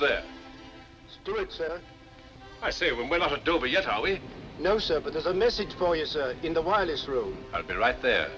there? Stewart, sir. I say, we're not at Dover yet, are we? No, sir, but there's a message for you, sir, in the wireless room. I'll be right there.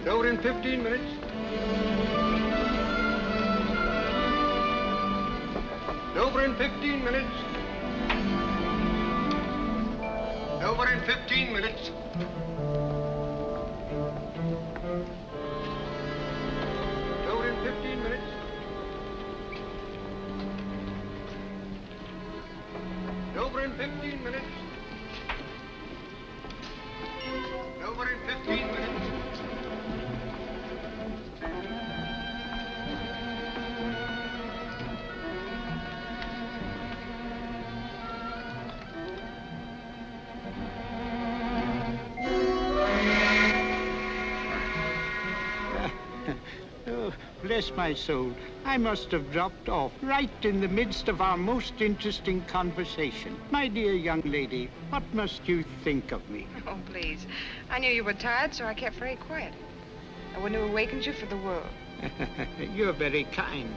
Over in 15 minutes. Over in 15 minutes. Over in 15 minutes. Over in 15 minutes. Over in 15 minutes. Over in 15 minutes. Bless my soul, I must have dropped off right in the midst of our most interesting conversation. My dear young lady, what must you think of me? Oh, please. I knew you were tired, so I kept very quiet. I wouldn't have awakened you for the world. You're very kind.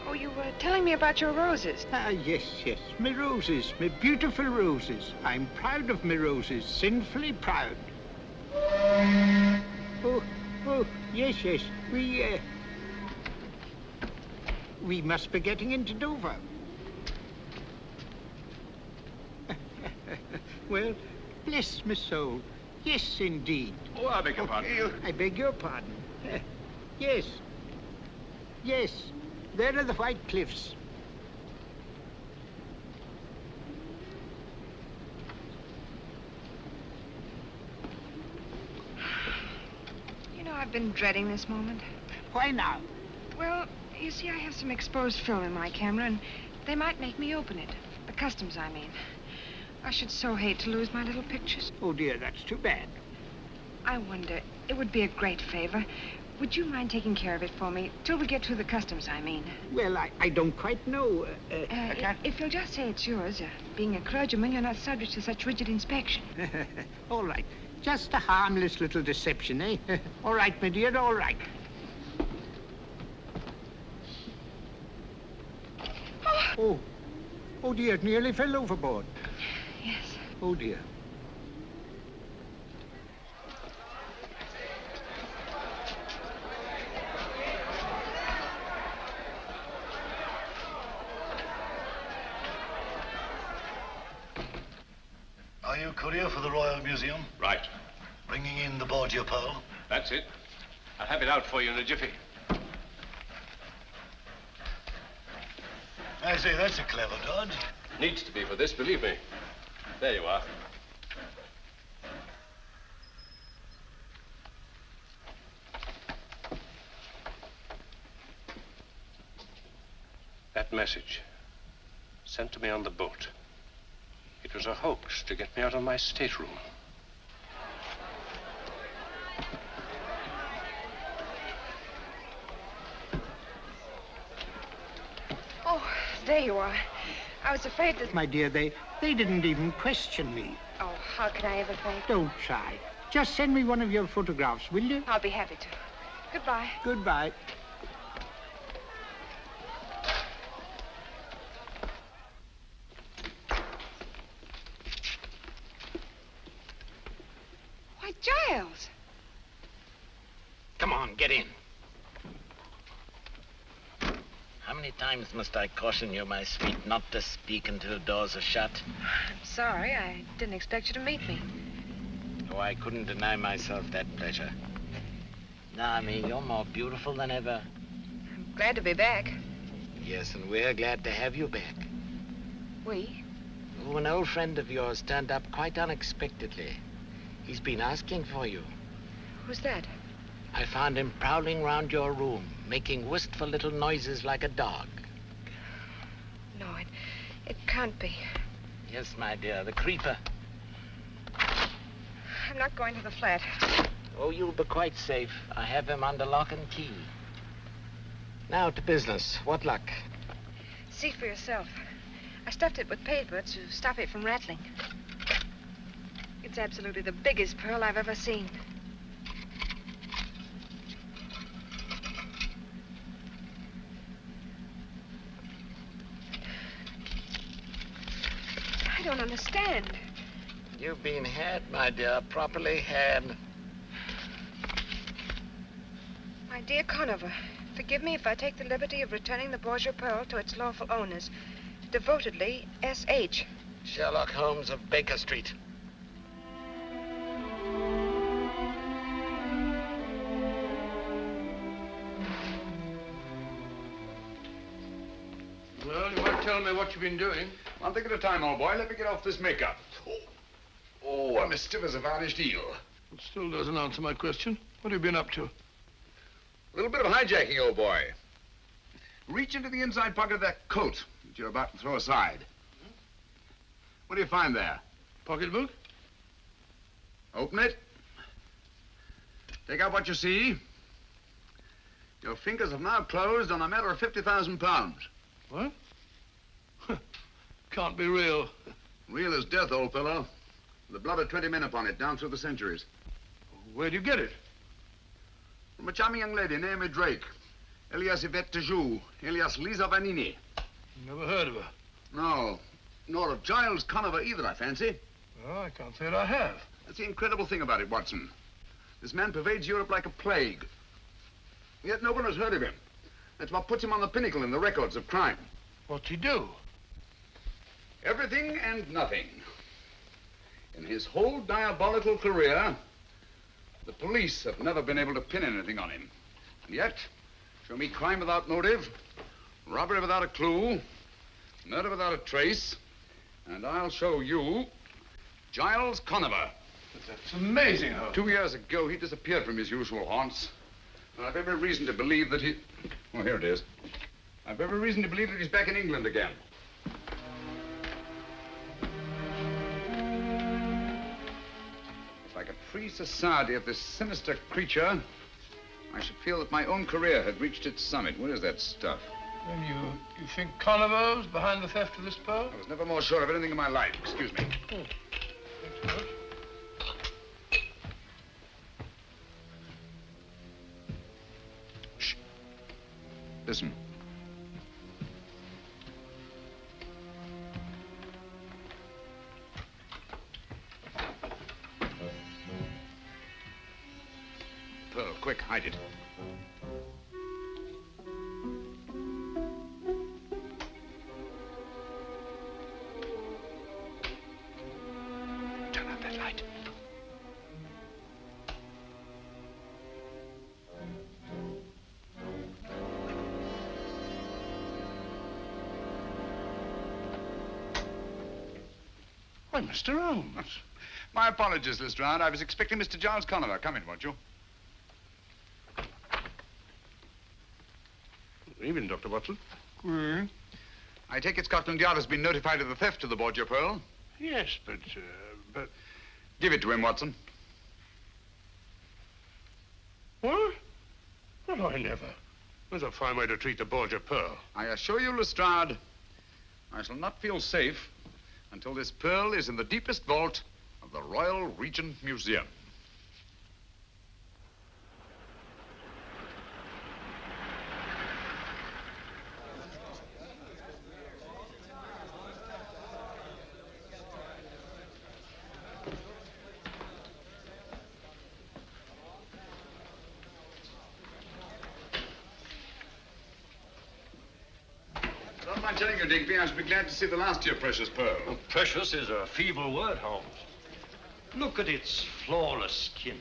Oh, you were telling me about your roses. Yes, my roses, my beautiful roses. I'm proud of my roses, sinfully proud. Oh, yes, we must be getting into Dover. Well, bless my soul. Yes, indeed. Oh, I beg your pardon. I beg your pardon. Yes. There are the White Cliffs. You know, I've been dreading this moment. Why now? Well, you see, I have some exposed film in my camera, and they might make me open it. The customs, I mean. I should so hate to lose my little pictures. Oh, dear, that's too bad. I wonder, it would be a great favor. Would you mind taking care of it for me? Till we get through the customs, I mean. Well, I don't quite know. If you'll just say it's yours. Being a clergyman, you're not subject to such rigid inspection. All right. Just a harmless little deception, eh? All right, my dear, all right. Oh, dear, it nearly fell overboard. Yes. Oh, dear. Are you courier for the Royal Museum? Right. Bringing in the Borgia pearl? That's it. I'll have it out for you in a jiffy. I say, that's a clever dodge. Needs to be for this, believe me. There you are. That message, sent to me on the boat. It was a hoax to get me out of my stateroom. Oh, there you are. I was afraid that... My dear, they didn't even question me. Oh, how could I ever think? Don't try. Just send me one of your photographs, will you? I'll be happy to. Goodbye. Goodbye. Why, Giles! many times must I caution you, my sweet, not to speak until doors are shut? I'm sorry. I didn't expect you to meet me. Oh, I couldn't deny myself that pleasure. Now, I mean, you're more beautiful than ever. I'm glad to be back. Yes, and we're glad to have you back. We? Oh, an old friend of yours turned up quite unexpectedly. He's been asking for you. Who's that? I found him prowling round your room, making wistful little noises like a dog. No, it can't be. Yes, my dear, the creeper. I'm not going to the flat. Oh, you'll be quite safe. I have him under lock and key. Now to business. What luck? See for yourself. I stuffed it with paper to stop it from rattling. It's absolutely the biggest pearl I've ever seen. I don't understand. You've been had, my dear, properly had. My dear Conover, forgive me if I take the liberty of returning the Borgia pearl to its lawful owners. Devotedly, S.H. Sherlock Holmes of Baker Street. Well, you might tell me what you've been doing. One thing at a time, old boy. Let me get off this makeup. Oh, I'm as stiff as a varnished eel. It still doesn't answer my question. What have you been up to? A little bit of hijacking, old boy. Reach into the inside pocket of that coat that you're about to throw aside. What do you find there? Pocketbook? Open it. Take out what you see. Your fingers have now closed on a matter of 50,000 pounds. What? Can't be real. Real as death, old fellow. The blood of 20 men upon it, down through the centuries. Where'd you get it? From a charming young lady named Drake. Elias Yvette Joux, alias Lisa Vanini. Never heard of her. No, nor of Giles Conover either, I fancy. Well, I can't say that I have. That's the incredible thing about it, Watson. This man pervades Europe like a plague. Yet no one has heard of him. That's what puts him on the pinnacle in the records of crime. What'd he do? Everything and nothing. In his whole diabolical career, the police have never been able to pin anything on him. And yet, show me crime without motive, robbery without a clue, murder without a trace, and I'll show you Giles Conover. But that's amazing, Holmes. 2 years ago, he disappeared from his usual haunts. And I've every reason to believe that he... Oh, here it is. I've every reason to believe that he's back in England again. If I could free society of this sinister creature, I should feel that my own career had reached its summit. Where is that stuff? Then you think Conover's behind the theft of this pearl? I was never more sure of anything in my life. Excuse me. Oh. Thanks, George. Shh. Listen. Pearl, quick, hide it. Turn out that light. Why, Mr. Holmes. My apologies, Lestrade. I was expecting Mr. Giles Conover. Come in, won't you? Evening, Dr. Watson. I take it Scotland Yard has been notified of the theft of the Borgia pearl. Yes, but... Give it to him, Watson. What? Well, I never. That's a fine way to treat the Borgia pearl. I assure you, Lestrade, I shall not feel safe until this pearl is in the deepest vault of the Royal Regent Museum. mind telling you, Digby, I should be glad to see the last of your precious pearl. Well, precious is a feeble word, Holmes. Look at its flawless skin.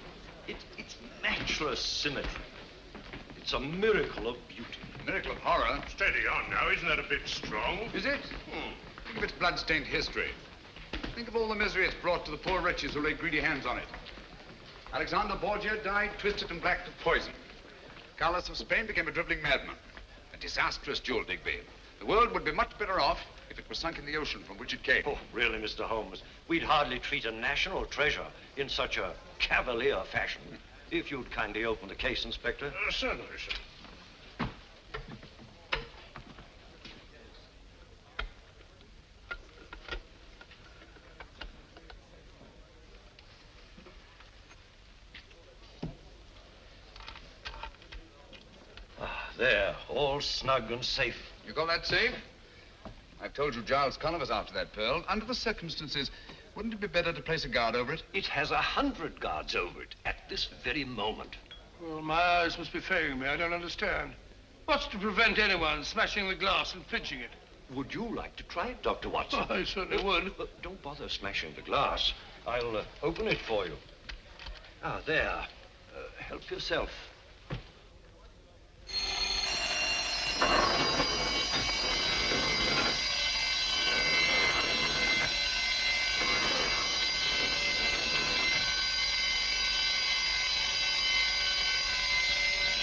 Its matchless symmetry. It's a miracle of beauty. Miracle of horror. Steady on now. Isn't that a bit strong? Is it? Think of its blood-stained history. Think of all the misery it's brought to the poor wretches who lay greedy hands on it. Alexander Borgia died twisted and black to poison. Carlos of Spain became a dribbling madman. A disastrous jewel, Digby. The world would be much better off if it was sunk in the ocean from which it came. Oh, really, Mr. Holmes? We'd hardly treat a national treasure in such a cavalier fashion. If you'd kindly open the case, Inspector. Certainly, sir. There, all snug and safe. You call that safe? I've told you Giles Conniver's after that pearl. Under the circumstances, wouldn't it be better to place a guard over it? It has 100 guards over it at this very moment. Well, my eyes must be failing me. I don't understand. What's to prevent anyone smashing the glass and pinching it? Would you like to try it, Dr. Watson? I certainly would. But don't bother smashing the glass. I'll open it for you. Ah, there. Help yourself.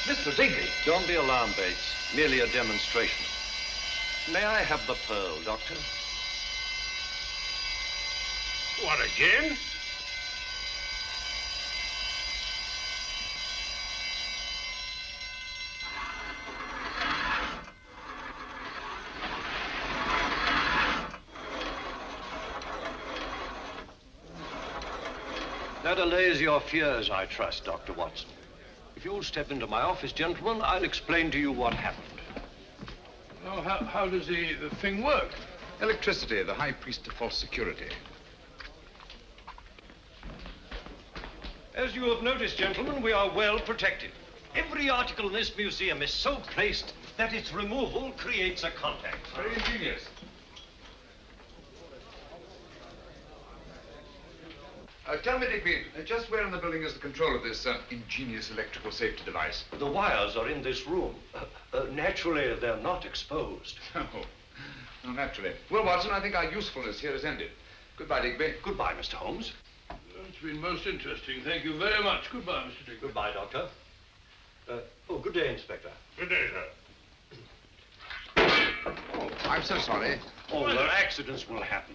Mr. Digby. Don't be alarmed, Bates. Merely a demonstration. May I have the pearl, Doctor? What, again? That allays your fears, I trust, Dr. Watson. If you'll step into my office, gentlemen, I'll explain to you what happened. Oh, how does the thing work? Electricity, the high priest of false security. As you have noticed, gentlemen, we are well protected. Every article in this museum is so placed that its removal creates a contact. Very ingenious. Tell me, Digby, just where in the building is the control of this ingenious electrical safety device? The wires are in this room. Naturally, they're not exposed. No, naturally. Well, Watson, I think our usefulness here is ended. Goodbye, Digby. Goodbye, Mr. Holmes. It's been most interesting. Thank you very much. Goodbye, Mr. Digby. Goodbye, Doctor. Good day, Inspector. Good day, sir. Oh, I'm so sorry. Oh, well, accidents will happen.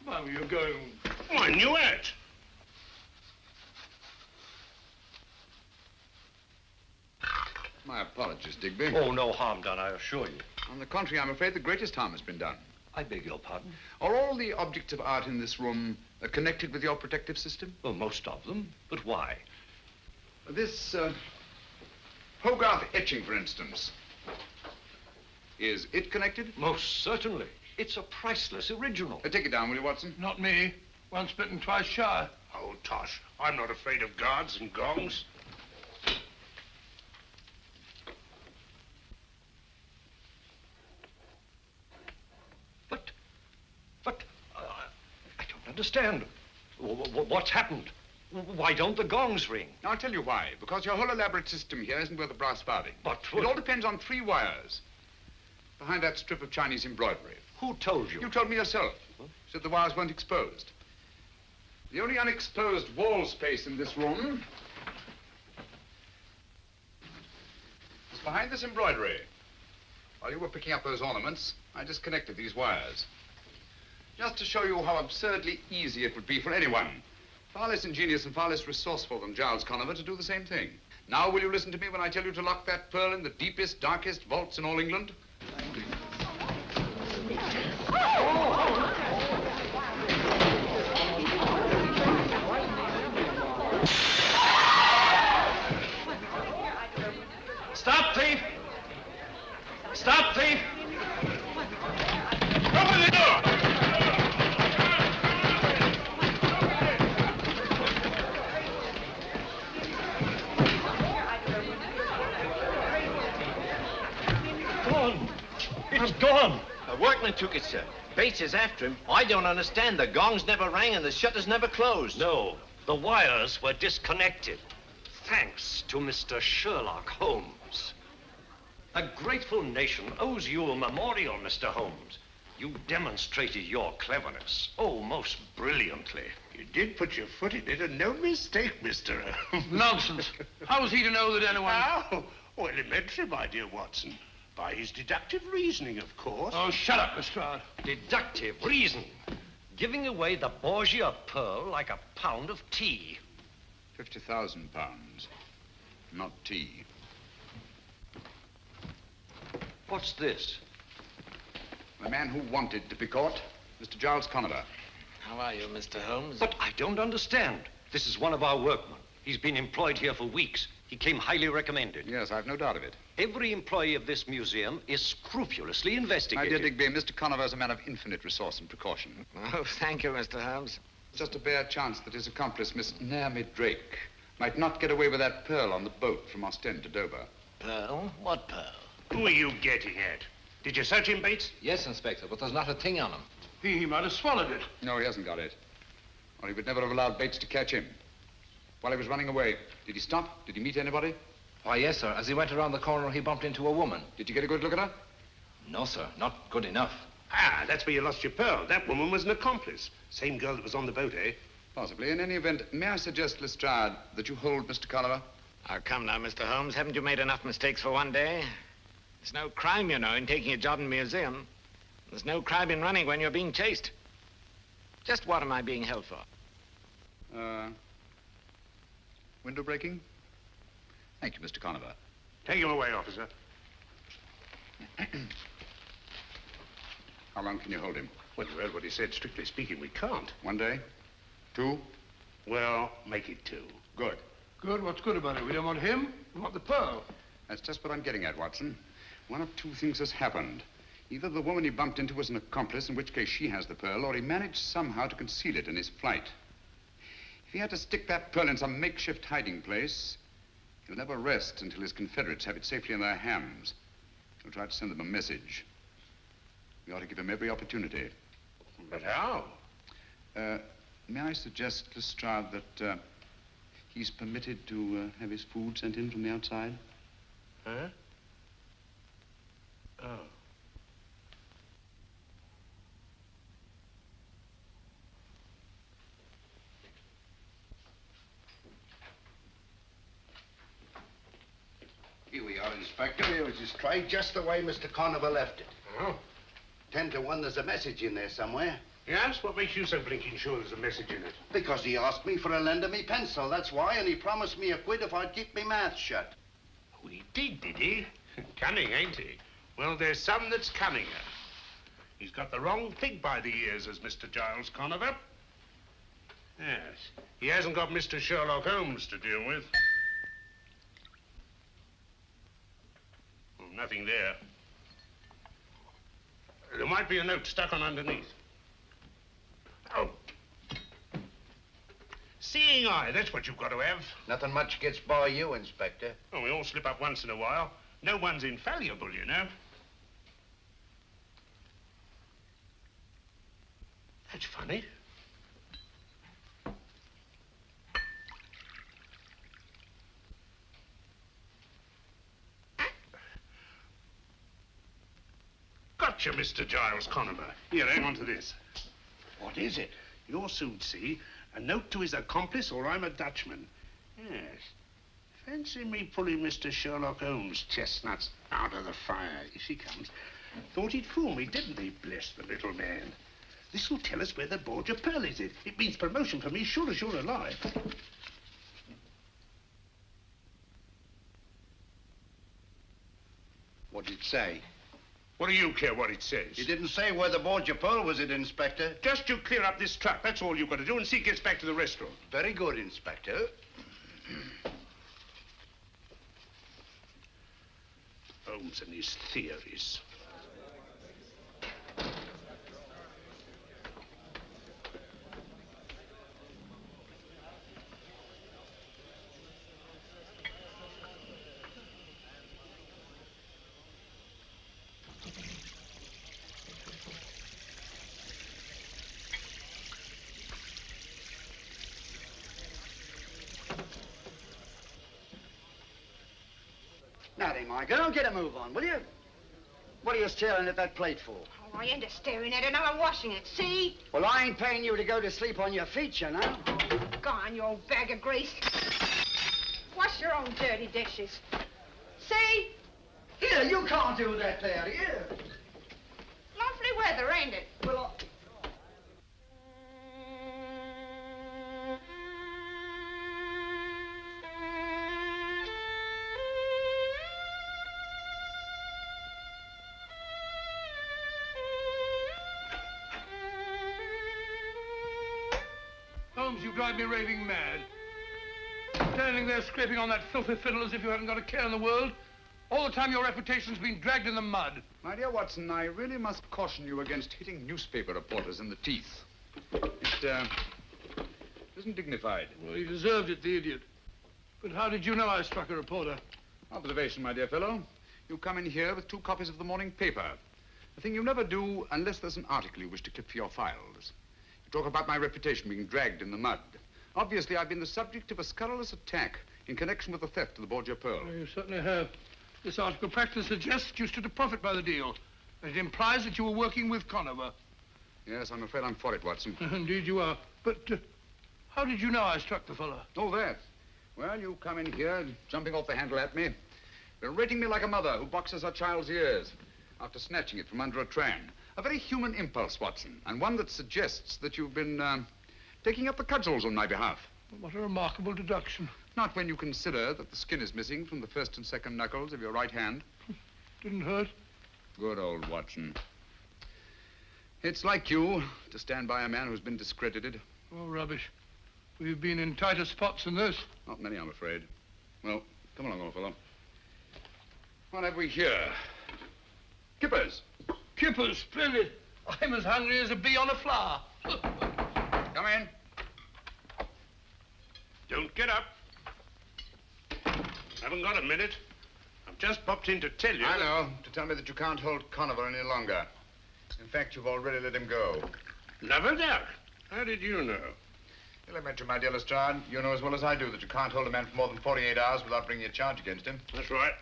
Well, you're going... Oh, I knew it. My apologies, Digby. Oh, no harm done, I assure you. On the contrary, I'm afraid the greatest harm has been done. I beg your pardon? Are all the objects of art in this room connected with your protective system? Well, most of them. But why? This Hogarth etching, for instance. Is it connected? Most certainly. It's a priceless original. Take it down, will you, Watson? Not me. Once bitten, twice shy. Oh, tosh. I'm not afraid of guards and gongs. But I don't understand. What's happened? Why don't the gongs ring? I'll tell you why. Because your whole elaborate system here isn't worth a brass farthing. But it all depends on 3 wires. Behind that strip of Chinese embroidery. Who told you? You told me yourself. You said the wires weren't exposed. The only unexposed wall space in this room is behind this embroidery. While you were picking up those ornaments, I disconnected these wires. Just to show you how absurdly easy it would be for anyone, far less ingenious and far less resourceful than Giles Conniver, to do the same thing. Now, will you listen to me when I tell you to lock that pearl in the deepest, darkest vaults in all England? Stop, thief! Stop, thief! Open the door! gone. It's gone. A workman took it, sir. Bates is after him. I don't understand. The gongs never rang and the shutters never closed. No, the wires were disconnected. Thanks to Mr. Sherlock Holmes. A grateful nation owes you a memorial, Mr. Holmes. You demonstrated your cleverness, oh, most brilliantly. You did put your foot in it, and no mistake, Mr. Nonsense. How was he to know that anyone... How? Oh, elementary, my dear Watson. By his deductive reasoning, of course. Oh, shut up, Lestrade. Deductive reason. Giving away the Borgia pearl like a pound of tea. 50,000 pounds. Not tea. What's this? The man who wanted to be caught, Mr. Giles Conover. How are you, Mr. Holmes? But I don't understand. This is one of our workmen. He's been employed here for weeks. He came highly recommended. Yes, I've no doubt of it. Every employee of this museum is scrupulously My investigated. dear Digby, Mr. Conover is a man of infinite resource and precaution. Oh, thank you, Mr. Holmes. Just a bare chance that his accomplice, Miss Naomi Drake, might not get away with that pearl on the boat from Ostend to Dover. Pearl? What pearl? Who are you getting at? Did you search him, Bates? Yes, Inspector, but there's not a thing on him. He might have swallowed it. No, he hasn't got it. Or he would never have allowed Bates to catch him. While he was running away, did he stop? Did he meet anybody? Why, yes, sir. As he went around the corner, he bumped into a woman. Did you get a good look at her? No, sir. Not good enough. Ah, that's where you lost your pearl. That woman was an accomplice. Same girl that was on the boat, eh? Possibly. In any event, may I suggest, Lestrade, that you hold Mr. Conover? Oh, come now, Mr. Holmes. Haven't you made enough mistakes for one day? There's no crime, you know, in taking a job in a museum. There's no crime in running when you're being chased. Just what am I being held for? Window breaking? Thank you, Mr. Conover. Take him away, officer. How long can you hold him? Well, you heard what he said. Strictly speaking, we can't. 1 day? 2? Well, make it 2. Good. Good? What's good about it? We don't want him. We want the pearl. That's just what I'm getting at, Watson. One of 2 things has happened. Either the woman he bumped into was an accomplice, in which case she has the pearl, or he managed somehow to conceal it in his flight. If he had to stick that pearl in some makeshift hiding place, he'll never rest until his Confederates have it safely in their hands. He'll try to send them a message. We ought to give him every opportunity. But how? May I suggest, Lestrade, that he's permitted to have his food sent in from the outside? Huh? Oh. Here we are, Inspector. Here was his tray, just the way Mr. Conover left it. Oh. 10 to 1, there's a message in there somewhere. Yes? What makes you so blinking sure there's a message in it? Because he asked me for a lend of me pencil, that's why, and he promised me a quid if I'd keep me mouth shut. Oh, he did he? Cunning, ain't he? Well, there's some that's cunninger. He's got the wrong pig by the ears, as Mr. Giles Conover. Yes. He hasn't got Mr. Sherlock Holmes to deal with. Oh, nothing there. There might be a note stuck on underneath. Oh. Seeing eye, that's what you've got to have. Nothing much gets by you, Inspector. Oh, we all slip up once in a while. No one's infallible, you know. That's funny. Gotcha, Mr. Giles Conover. Here, hang on to this. What is it? You'll soon see. A note to his accomplice, or I'm a Dutchman. Yes. Fancy me pulling Mr. Sherlock Holmes' chestnuts out of the fire. Here she comes. Thought he'd fool me, didn't he? Bless the little man. This'll tell us where the Borgia pearl is. It means promotion for me, sure as you're alive. What did it say? What do you care what it says? He didn't say where the Borgia pearl was, it, Inspector. Just you clear up this truck. That's all you've got to do, and see it gets back to the restaurant. Very good, Inspector. Holmes and his theories. Now then, my girl, get a move on, will you? What are you staring at that plate for? Oh, I ain't staring at it. Now I'm washing it. See? Well, I ain't paying you to go to sleep on your feet, you know. Go on, you old bag of grease. Wash your own dirty dishes. See? Here, you can't do that there, here. Lovely weather, ain't it? Well, Holmes, you drive me raving mad. Standing there scraping on that filthy fiddle as if you hadn't got a care in the world. All the time your reputation's been dragged in the mud. My dear Watson, I really must caution you against hitting newspaper reporters in the teeth. It isn't dignified. Well, he deserved it, the idiot. But how did you know I struck a reporter? Observation, my dear fellow. You come in here with 2 copies of the morning paper. A thing you never do unless there's an article you wish to clip for your files. You talk about my reputation being dragged in the mud. Obviously, I've been the subject of a scurrilous attack in connection with the theft of the Borgia pearl. Well, you certainly have. This article practically suggests you stood to profit by the deal. And it implies that you were working with Conover. Yes, I'm afraid I'm for it, Watson. Indeed you are. But how did you know I struck the fellow? Oh, that. Well, you come in here, jumping off the handle at me, berating me like a mother who boxes her child's ears after snatching it from under a tram. A very human impulse, Watson, and one that suggests that you've been taking up the cudgels on my behalf. What a remarkable deduction. Not when you consider that the skin is missing from the first and second knuckles of your right hand. Didn't hurt? Good old Watson. It's like you to stand by a man who's been discredited. Oh, rubbish. We've been in tighter spots than this. Not many, I'm afraid. Well, come along, old fellow. What have we here? Kippers. Kippers, splendid. I'm as hungry as a bee on a flower. Come in. Don't get up. Haven't got a minute. I've just popped in to tell you. I know. To tell me that you can't hold Conover any longer. In fact, you've already let him go. Never doubt. How did you know? Well, I mentioned, my dear Lestrade, you know as well as I do that you can't hold a man for more than 48 hours without bringing a charge against him. That's right.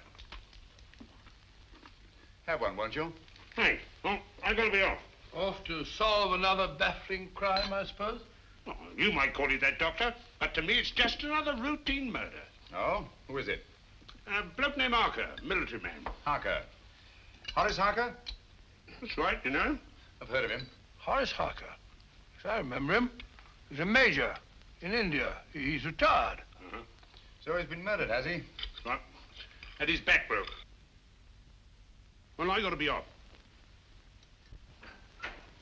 Have one, won't you? Thanks. Oh, I've got to be off. Off to solve another baffling crime, I suppose? Oh, you might call it that, Doctor, but to me it's just another routine murder. Oh? Who is it? A bloke named Harker, military man. Harker. Horace Harker? That's right, you know. I've heard of him. Horace Harker. Yes, I remember him. He's a major in India. He's retired. Uh-huh. So he's been murdered, has he? Right. And his back broke. Well, I got to be off.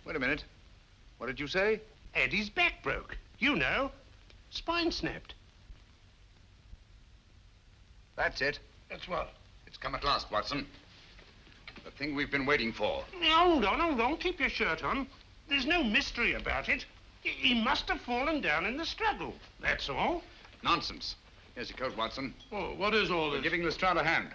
Wait a minute. What did you say? Eddie's back broke. You know. Spine snapped. That's it. That's what? It's come at last, Watson. The thing we've been waiting for. Hold on. Keep your shirt on. There's no mystery about it. He must have fallen down in the struggle. That's all. Nonsense. Here's your coat, Watson. Oh, what is all We're this? giving Lestrade a hand.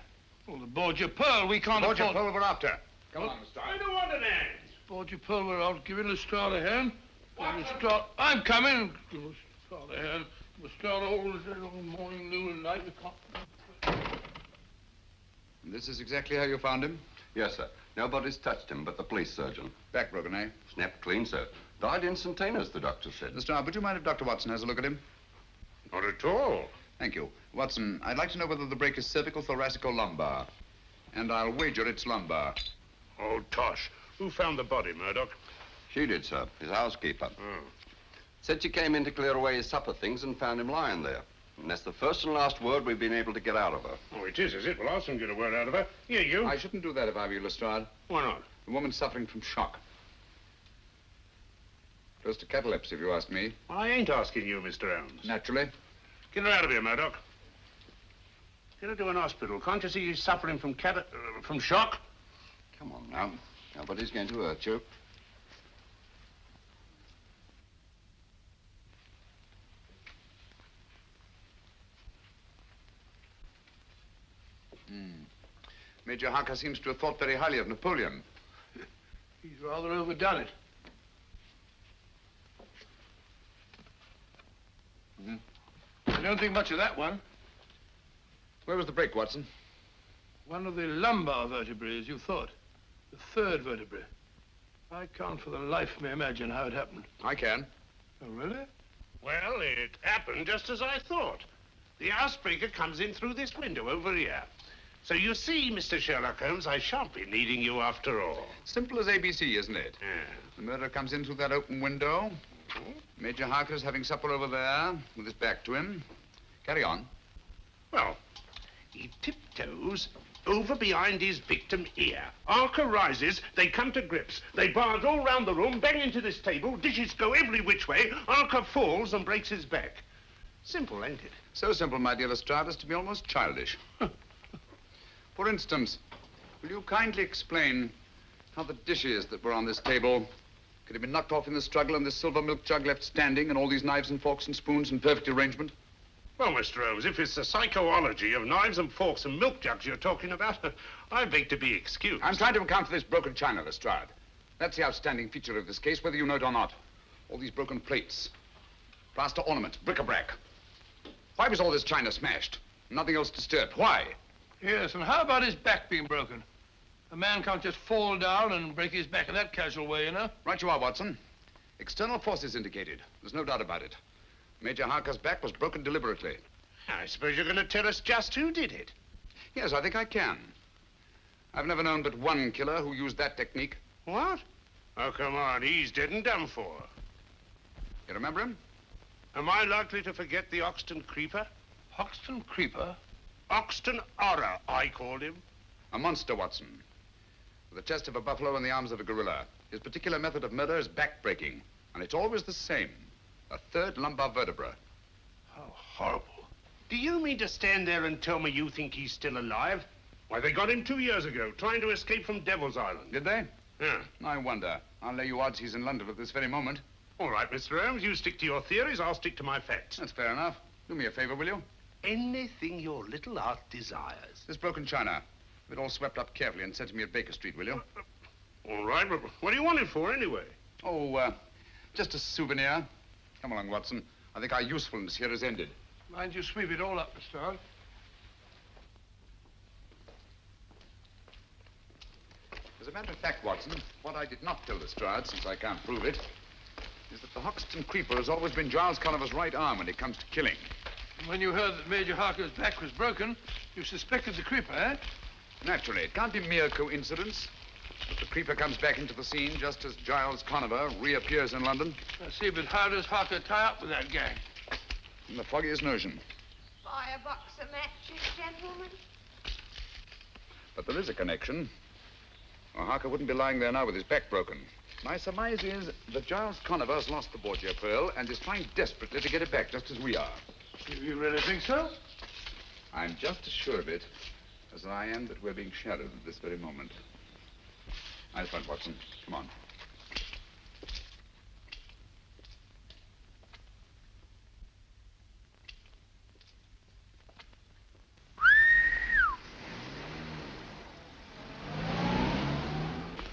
Oh, the Borgia pearl. We can't Borgia afford... pearl we're after. Come What? on, Lestrade. I don't want an hand. Borgia pearl, we're out giving Lestrade a hand. Lestrade... I'm coming. Give Lestrade a hand. Lestrade all morning, noon, and night. We can't... And this is exactly how you found him? Yes, sir. Nobody's touched him but the police surgeon. Back broken, eh? Snapped clean, sir. Died instantaneous, the doctor said. Lestrade, would you mind if Dr. Watson has a look at him? Not at all. Thank you. Watson, I'd like to know whether the break is cervical, thoracic, or lumbar. And I'll wager it's lumbar. Oh, tosh. Who found the body, Murdoch? She did, sir. His housekeeper. Oh. Said she came in to clear away his supper things and found him lying there. And that's the first and last word we've been able to get out of her. Oh, it is it? Well, I'll soon get a word out of her. Here, you. I shouldn't do that if I were you, Lestrade. Why not? The woman's suffering from shock. Close to catalepsy, if you ask me. I ain't asking you, Mr. Holmes. Naturally. Get her out of here, Murdoch. Get her to an hospital. Can't you see she's suffering from shock? Come on now. Nobody's going to hurt you. Major Harker seems to have thought very highly of Napoleon. He's rather overdone it. I don't think much of that one. Where was the break, Watson? One of the lumbar vertebrae, as you thought. The third vertebrae. I can't for the life of me imagine how it happened. I can. Oh, really? Well, it happened just as I thought. The housebreaker comes in through this window over here. So you see, Mr. Sherlock Holmes, I shan't be needing you after all. Simple as ABC, isn't it? Yeah. The murderer comes in through that open window. Major Harker's having supper over there with his back to him. Carry on. Well, he tiptoes over behind his victim here. Harker rises, they come to grips. They barge all round the room, bang into this table, dishes go every which way. Harker falls and breaks his back. Simple, ain't it? So simple, my dear Lestrade, as to be almost childish. For instance, will you kindly explain how the dishes that were on this table could have been knocked off in the struggle and this silver milk jug left standing and all these knives and forks and spoons in perfect arrangement? Well, Mr. Holmes, if it's the psychology of knives and forks and milk jugs you're talking about, I beg to be excused. I'm trying to account for this broken china, Lestrade. That's the outstanding feature of this case, whether you know it or not. All these broken plates, plaster ornaments, bric-a-brac. Why was all this china smashed? Nothing else disturbed. Why? Yes, and how about his back being broken? A man can't just fall down and break his back in that casual way, you know? Right you are, Watson. External forces indicated. There's no doubt about it. Major Harker's back was broken deliberately. I suppose you're going to tell us just who did it. Yes, I think I can. I've never known but one killer who used that technique. What? Oh, come on, he's dead and done for. You remember him? Am I likely to forget the Oxton Creeper? Hoxton Creeper? Oxton Horror, I called him. A monster, Watson. With the chest of a buffalo and the arms of a gorilla. His particular method of murder is back-breaking. And it's always the same. A third lumbar vertebra. How horrible. Do you mean to stand there and tell me you think he's still alive? Why, they got him 2 years ago, trying to escape from Devil's Island. Did they? Yeah. I wonder. I'll lay you odds he's in London at this very moment. All right, Mr. Holmes, you stick to your theories, I'll stick to my facts. That's fair enough. Do me a favor, will you? Anything your little art desires. This broken china. Have it all swept up carefully and sent to me at Baker Street, will you? All right, but what do you want it for, anyway? Oh, just a souvenir. Come along, Watson. I think our usefulness here is ended. Mind you sweep it all up, Lestrade. As a matter of fact, Watson, what I did not tell Lestrade, since I can't prove it, is that the Hoxton Creeper has always been Giles Conover's right arm when it comes to killing. And when you heard that Major Harker's back was broken, you suspected the Creeper, eh? Naturally, it can't be mere coincidence that the Creeper comes back into the scene just as Giles Conover reappears in London. I see, but how does Harker tie up with that gang? In the foggiest notion. Buy a box of matches, gentlemen. But there is a connection. Well, Harker wouldn't be lying there now with his back broken. My surmise is that Giles Conover has lost the Borgia pearl and is trying desperately to get it back, just as we are. You really think so? I'm just as sure of it as I am that we're being shadowed at this very moment. Nice front, Watson. Come on.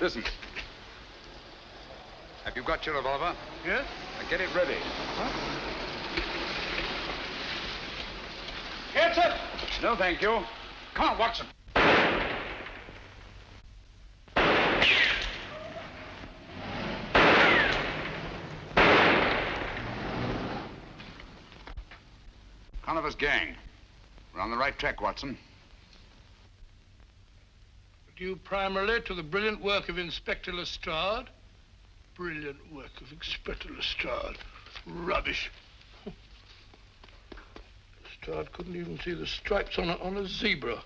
Listen. Have you got your revolver? Yes? Now get it ready. Huh? Get it! No, thank you. Come on, Watson. Conover's gang. We're on the right track, Watson. Due primarily to the brilliant work of Inspector Lestrade. Brilliant work of Inspector Lestrade. Rubbish. Lestrade couldn't even see the stripes on a zebra.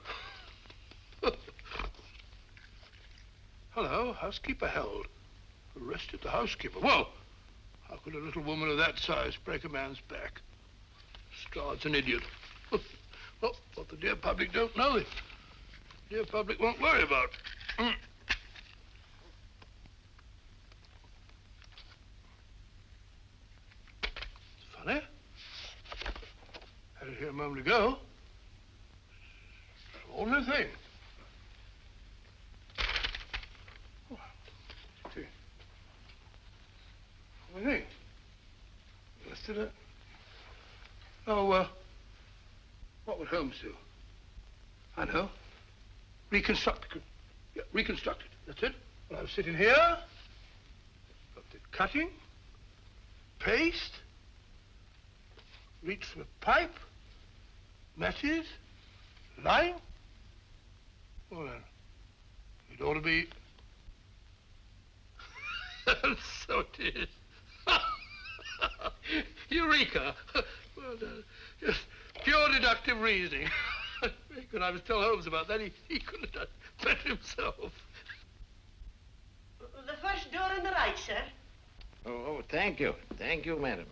Hello, housekeeper held. Arrested the housekeeper. Whoa! How could a little woman of that size break a man's back? Lestrade's an idiot. Well, what the dear public don't know, the dear public won't worry about. Funny. Had it here a moment ago. Only thing. Oh, see. Only thing. Listed it. Oh, what would Holmes do? I know. reconstruct. Yeah, reconstructed. That's it. Well, I'm sitting here. Got the cutting, paste, reach for a pipe, matches, line. Well, then, it ought to be. So it is. Eureka! Well done. Just pure deductive reasoning. When I was telling Holmes about that, he couldn't have done better himself. The first door on the right, sir. Oh, thank you. Thank you, madam.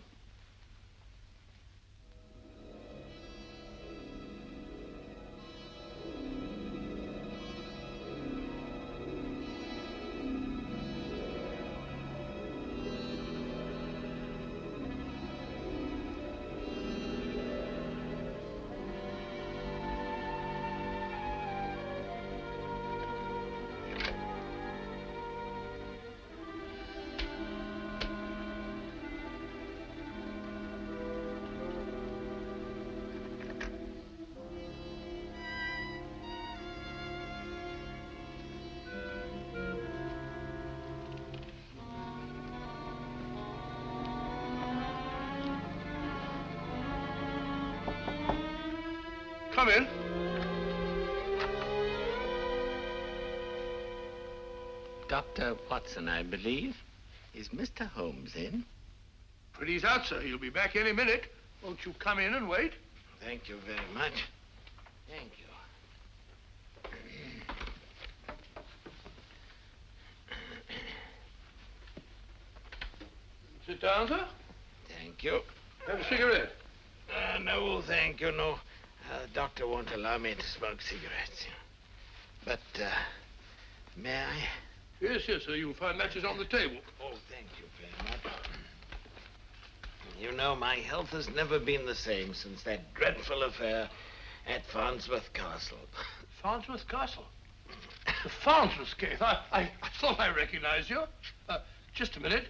Come in. Dr. Watson, I believe. Is Mr. Holmes in? Pretty's out, sir. He'll be back any minute. Won't you come in and wait? Thank you very much. Thank you. Sit down, sir. Thank you. Have a cigarette. No, thank you, no. Doctor won't allow me to smoke cigarettes. But, may I? Yes, yes, sir. You'll find matches on the table. Oh, thank you very much. You know, my health has never been the same since that dreadful affair at Farnsworth Castle. Farnsworth Castle? The Farnsworth case. I thought I recognized you. Just a minute.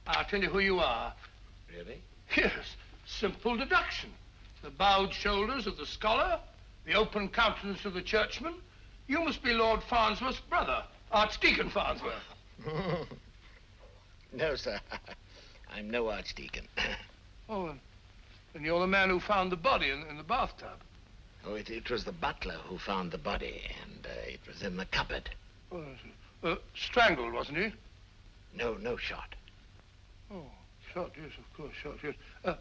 I'll tell you who you are. Really? Yes. Simple deduction. The bowed shoulders of the scholar, the open countenance of the churchman. You must be Lord Farnsworth's brother, Archdeacon Farnsworth. No, sir. I'm no archdeacon. Oh, and you're the man who found the body in the bathtub. Oh, it was the butler who found the body, and it was in the cupboard. Oh, strangled, wasn't he? No shot. Oh, shot, yes, of course, shot, yes.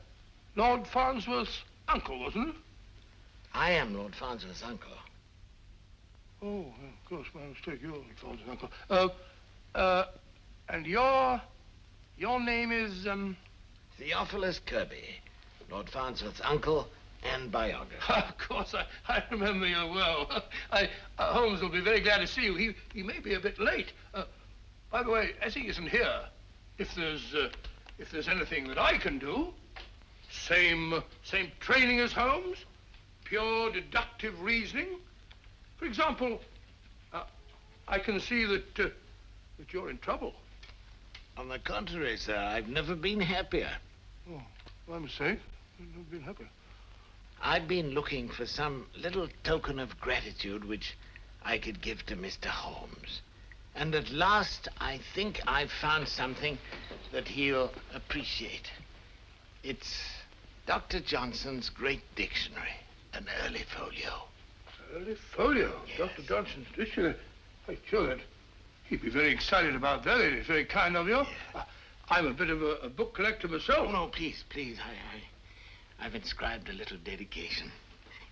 Lord Farnsworth's uncle, wasn't it? I am Lord Farnsworth's uncle. Oh, yeah, of course, my mistake. You're Lord Farnsworth's uncle. And your name is, Theophilus Kirby, Lord Farnsworth's uncle and biographer. Of course, I remember you well. Holmes will be very glad to see you. He may be a bit late. By the way, as he isn't here, if there's anything that I can do, same training as Holmes, pure deductive reasoning. For example, I can see that you're in trouble. On the contrary, sir, I've never been happier. Oh, my mistake. I've never been happier. I've been looking for some little token of gratitude which I could give to Mr. Holmes. And at last, I think I've found something that he'll appreciate. It's Dr. Johnson's great dictionary, an early folio. Early folio? Yes. Dr. Johnson's dictionary? I'm sure that he'd be very excited about that. It's very kind of you. Yeah. I'm a bit of a book collector myself. Oh, no, please. I've inscribed a little dedication.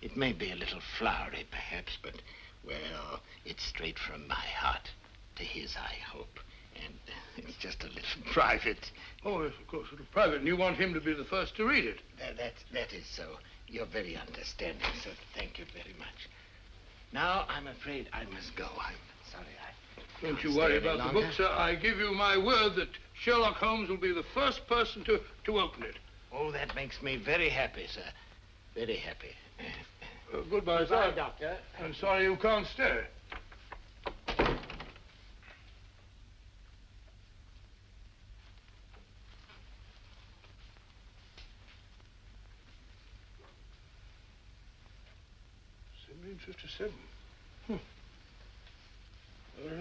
It may be a little flowery, perhaps, but, well, it's straight from my heart to his, I hope. And it's just a little private. Oh, yes, of course, a little private. And you want him to be the first to read it? That is so. You're very understanding, sir. Thank you very much. Now, I'm afraid I must go. I'm sorry Don't you worry about the book, sir. I give you my word that Sherlock Holmes will be the first person to open it. Oh, that makes me very happy, sir. Very happy. Goodbye, sir. Goodbye, Doctor. I'm sorry you can't stay. '57.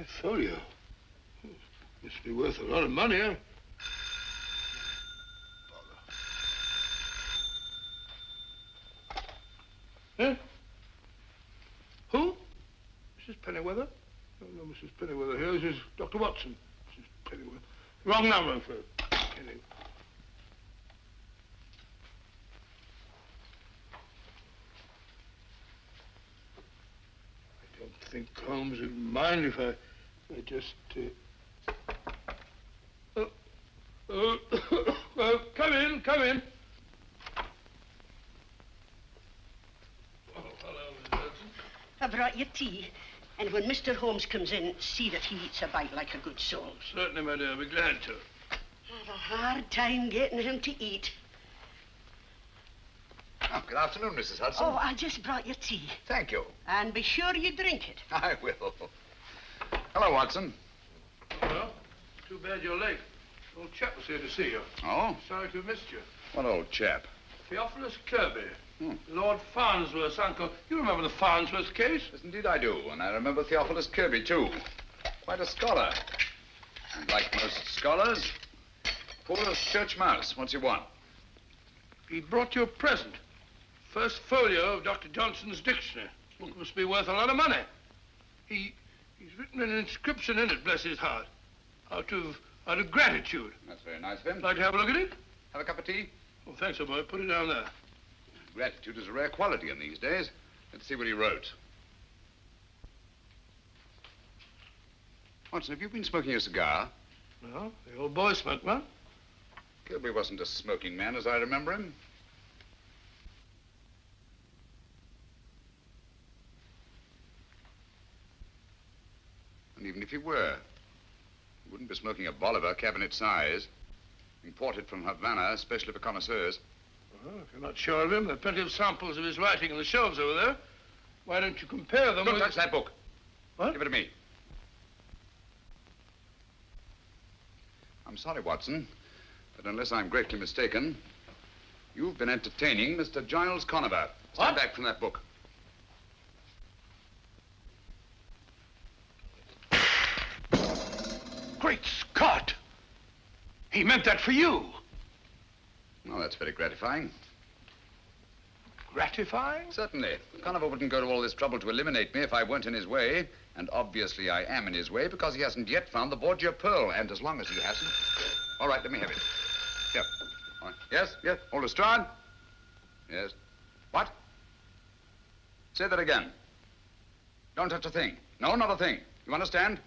My folio. Must be worth a lot of money, huh? Huh? Who? Mrs. Pennyweather? No, Mrs. Pennyweather here. This is Dr. Watson. Mrs. Pennyweather. Wrong number for Penny. I don't think Holmes would mind if I just... come in, come in. Oh, hello, Miss Hudson. I brought you tea. And when Mr. Holmes comes in, see that he eats a bite like a good soul. Certainly, my dear. I'll be glad to. I have a hard time getting him to eat. Oh, good afternoon, Mrs. Hudson. Oh, I just brought you tea. Thank you. And be sure you drink it. I will. Hello, Watson. Well, too bad you're late. Old chap was here to see you. Oh? Sorry to have missed you. What old chap? Theophilus Kirby. Lord Farnsworth's uncle. You remember the Farnsworth case? Yes, indeed I do. And I remember Theophilus Kirby, too. Quite a scholar. And like most scholars, poor as church mouse. What's he want? He brought you a present. First folio of Dr. Johnson's dictionary. Book must be worth a lot of money. He's written an inscription in it, bless his heart, out of gratitude. That's very nice of him. Like to have a look at it? Have a cup of tea? Oh, thanks, old boy. Put it down there. Gratitude is a rare quality in these days. Let's see what he wrote. Watson, have you been smoking a cigar? No, the old boy smoked one. Kirby wasn't a smoking man, as I remember him. And even if he were, he wouldn't be smoking a Bolivar, cabinet size, imported from Havana, especially for connoisseurs. Well, if you're not sure of him, there are plenty of samples of his writing on the shelves over there. Why don't you compare them Don't with... touch that book. What? Give it to me. I'm sorry, Watson, but unless I'm greatly mistaken, you've been entertaining Mr. Giles Conover. Stand back from that book. Great Scott! He meant that for you. Well, that's very gratifying. Gratifying? Certainly. Conover wouldn't go to all this trouble to eliminate me if I weren't in his way. And obviously I am in his way because he hasn't yet found the Borgia pearl. And as long as he hasn't... All right, let me have it. Here. All right. Yes, yes. Hold Lestrade. Yes. What? Say that again. Don't touch a thing. No, not a thing. You understand?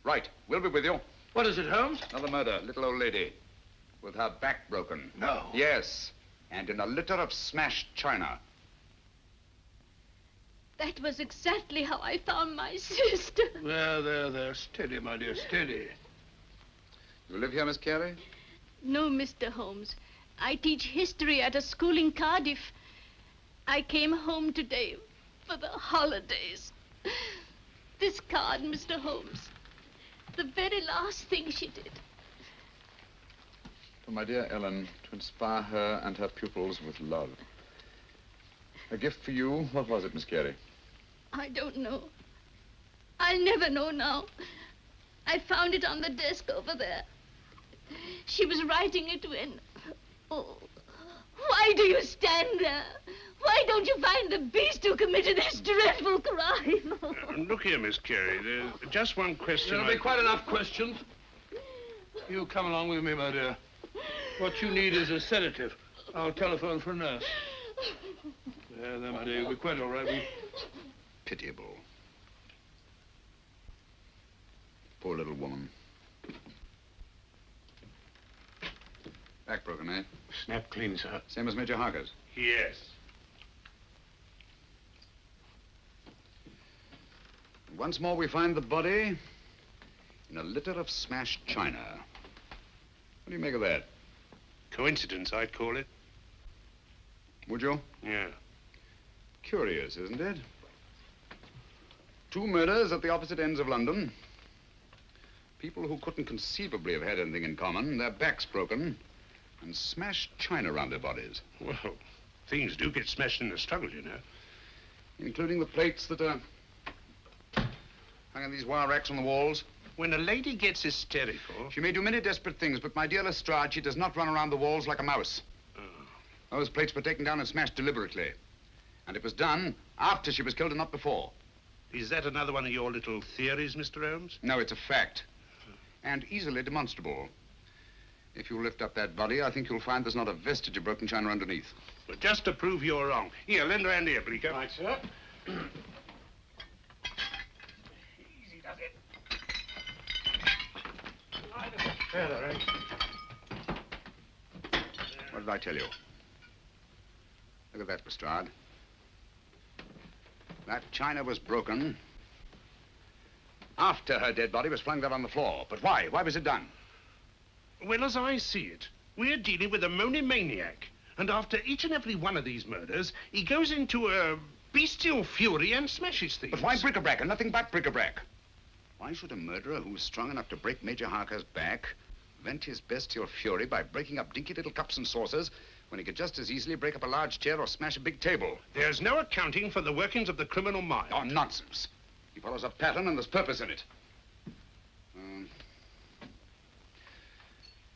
Right. We'll be with you. What is it, Holmes? Another murder. Little old lady. With her back broken. No. Yes. And in a litter of smashed china. That was exactly how I found my sister. There. Steady, my dear, steady. You live here, Miss Carey? No, Mr. Holmes. I teach history at a school in Cardiff. I came home today for the holidays. This card, Mr. Holmes. The very last thing she did. For my dear Ellen, to inspire her and her pupils with love. A gift for you. What was it, Miss Carey? I don't know. I'll never know now. I found it on the desk over there. She was writing it when... Oh, why do you stand there? Why don't you find the beast who committed this dreadful crime? Look here, Miss Carey. There's just one question. There'll be quite enough questions. You come along with me, my dear. What you need is a sedative. I'll telephone for a nurse. There, my dear. You'll be quite all right. Pitiable. Poor little woman. Back broken, eh? Snap clean, sir. Same as Major Harker's? Yes. Once more we find the body in a litter of smashed china. What do you make of that? Coincidence, I'd call it. Would you? Yeah. Curious, isn't it? 2 murders at the opposite ends of London. People who couldn't conceivably have had anything in common, their backs broken, and smashed china around their bodies. Well, things do get smashed in the struggle, you know. Including the plates that are hung in these wire racks on the walls. When a lady gets hysterical... She may do many desperate things, but my dear Lestrade, she does not run around the walls like a mouse. Those plates were taken down and smashed deliberately. And it was done after she was killed and not before. Is that another one of your little theories, Mr. Holmes? No, it's a fact. And easily demonstrable. If you lift up that body, I think you'll find there's not a vestige of broken china underneath. Well, just to prove you're wrong. Here, lend a hand here, Bleecker. Right, sir. Easy does it. Further, eh? What did I tell you? Look at that, Lestrade. That china was broken after her dead body was flung there on the floor. But why? Why was it done? Well, as I see it, we're dealing with a monomaniac. And after each and every one of these murders, he goes into a bestial fury and smashes things. But why bric-a-brac and nothing but bric-a-brac? Why should a murderer who was strong enough to break Major Harker's back vent his bestial fury by breaking up dinky little cups and saucers when he could just as easily break up a large chair or smash a big table? There's no accounting for the workings of the criminal mind. Oh, nonsense. He follows a pattern and there's purpose in it.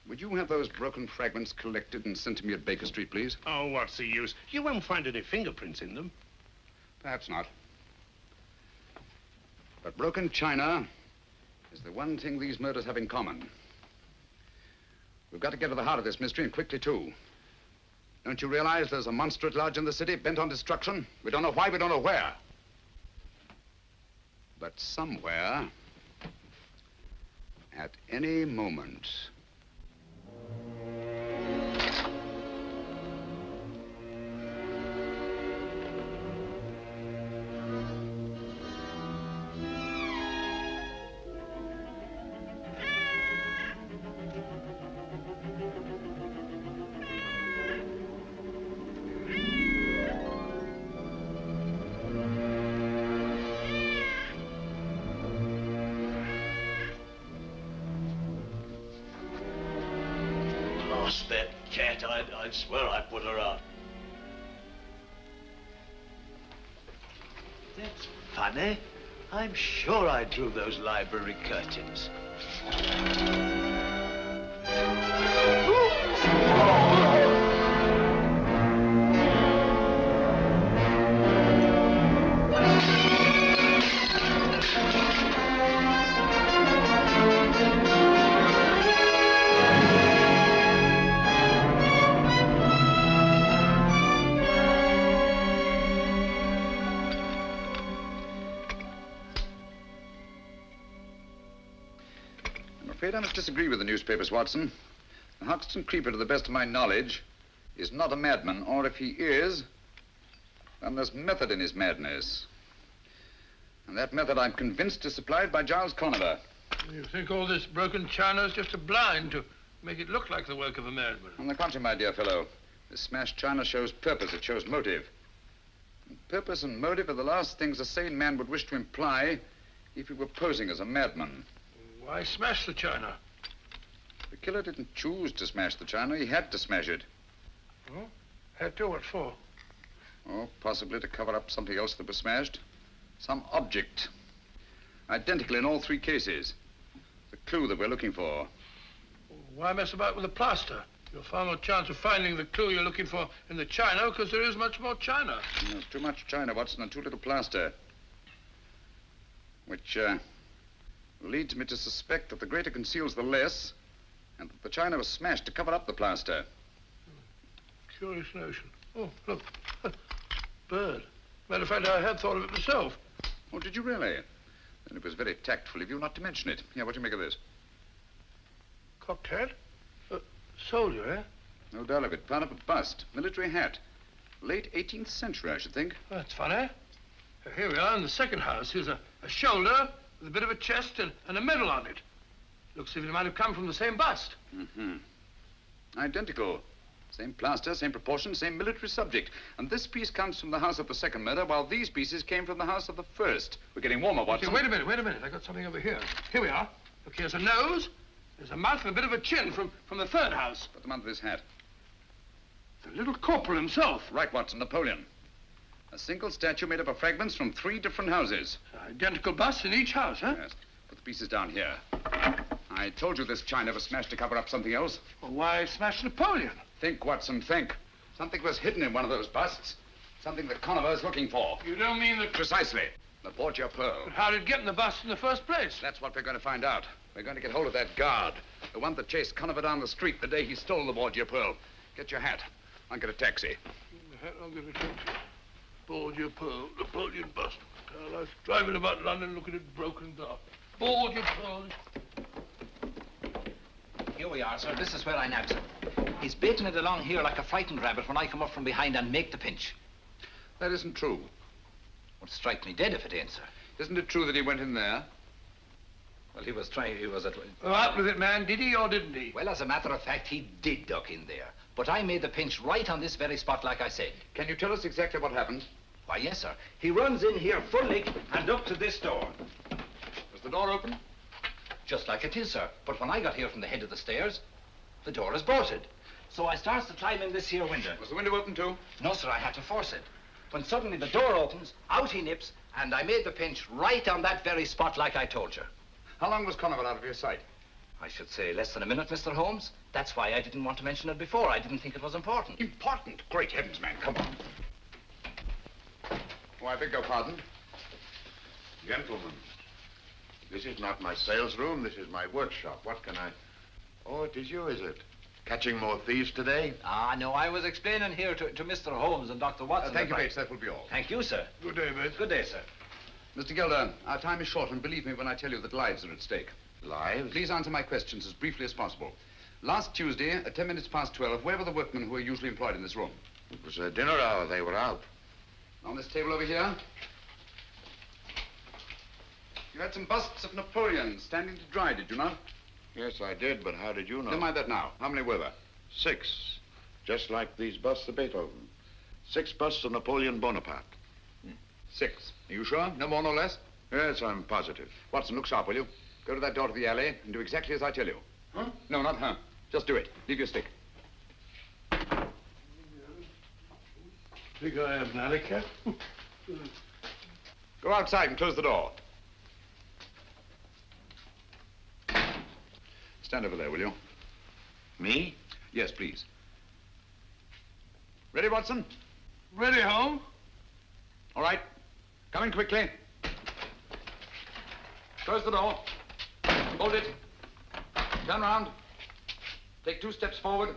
Would you have those broken fragments collected and sent to me at Baker Street, please? Oh, what's the use? You won't find any fingerprints in them. Perhaps not. But broken china is the one thing these murders have in common. We've got to get to the heart of this mystery, and quickly, too. Don't you realize there's a monster at large in the city, bent on destruction? We don't know why, we don't know where. But somewhere, at any moment... Lost that cat. I'd swear I put her out. That's funny. I'm sure I drew those library curtains. I must disagree with the newspapers, Watson. The Hoxton Creeper, to the best of my knowledge, is not a madman, or if he is, then there's method in his madness. And that method, I'm convinced, is supplied by Giles Conover. You think all this broken china is just a blind to make it look like the work of a madman? On the contrary, my dear fellow, this smashed china shows purpose, it shows motive. And purpose and motive are the last things a sane man would wish to imply if he were posing as a madman. Why smash the china? The killer didn't choose to smash the china. He had to smash it. Oh? Had to? What for? Oh, possibly to cover up something else that was smashed. Some object. Identical in all three cases. The clue that we're looking for. Why mess about with the plaster? You'll far more chance of finding the clue you're looking for in the china because there is much more china. There's too much china, Watson, and too little plaster. Which, leads me to suspect that the greater conceals the less, and that the china was smashed to cover up the plaster. Curious notion. Oh, look. Bird. Matter of fact, I had thought of it myself. Oh, did you really? Then it was very tactful of you not to mention it. Here, what do you make of this? Cocked hat? Soldier, eh? No doubt of it. Found up a bust. Military hat. Late 18th century, I should think. That's funny. Here we are in the second house. Here's a shoulder with a bit of a chest and a medal on it. Looks as if it might have come from the same bust. Mm-hmm. Identical. Same plaster, same proportion, same military subject. And this piece comes from the house of the second murder, while these pieces came from the house of the first. We're getting warmer, Watson. Okay, wait a minute. I got something over here. Here we are. Look, here's a nose, there's a mouth, and a bit of a chin from the third house. Put them under this hat. The little corporal himself. Right, Watson, Napoleon. A single statue made up of fragments from 3 different houses. Identical busts in each house, huh? Yes. Put the pieces down here. I told you this china was smashed to cover up something else. Well, why smash Napoleon? Think, Watson, think. Something was hidden in one of those busts. Something that Conover is looking for. You don't mean that... Precisely. The Borgia pearl. But how did it get in the bust in the first place? That's what we're going to find out. We're going to get hold of that guard. The one that chased Conover down the street the day he stole the Borgia pearl. Get your hat. I'll get a taxi. I'll get a taxi. Borgia pearl, Napoleon bust. I like driving about London looking at broken glass. Borgia pearl. Here we are, sir. This is where I nabbed him. He's baiting it along here like a frightened rabbit when I come up from behind and make the pinch. That isn't true. Would strike me dead if it ain't, sir. Isn't it true that he went in there? Well, he was at... Out with it, man. Did he or didn't he? Well, as a matter of fact, he did duck in there. But I made the pinch right on this very spot, like I said. Can you tell us exactly what happened? Why, yes, sir. He runs in here full leg and up to this door. Was the door open? Just like it is, sir. But when I got here from the head of the stairs, the door is bolted. So I starts to climb in this here window. Was the window open too? No, sir, I had to force it. When suddenly the door opens, out he nips, and I made the pinch right on that very spot like I told you. How long was Conover out of your sight? I should say less than a minute, Mr. Holmes. That's why I didn't want to mention it before. I didn't think it was important. Important? Great heavens, man. Come on. Oh, I beg your pardon. Gentlemen, this is not my sales room. This is my workshop. What can I... Oh, it is you, is it? Catching more thieves today? Ah, no, I was explaining here to Mr. Holmes and Dr. Watson. Thank you, Bates. That will be all. Thank you, sir. Good day, Bates. Good day, sir. Mr. Gilder, our time is short, and believe me when I tell you that lives are at stake. Lives? Please answer my questions as briefly as possible. Last Tuesday, at 10 minutes past 12, where were the workmen who are usually employed in this room? It was a dinner hour. They were out. On this table over here? You had some busts of Napoleon standing to dry, did you not? Yes, I did, but how did you know? Never mind that now. How many were there? 6. Just like these busts of Beethoven. 6 busts of Napoleon Bonaparte. 6. Are you sure? No more, no less? Yes, I'm positive. Watson, look sharp, will you? Go to that door to the alley and do exactly as I tell you. Huh? No, not huh. Just do it. Leave your stick. Think I am an alley cat? Go outside and close the door. Stand over there, will you? Me? Yes, please. Ready, Watson? Ready, Holmes? All right. Come in quickly. Close the door. Hold it. Turn round. Take 2 steps forward.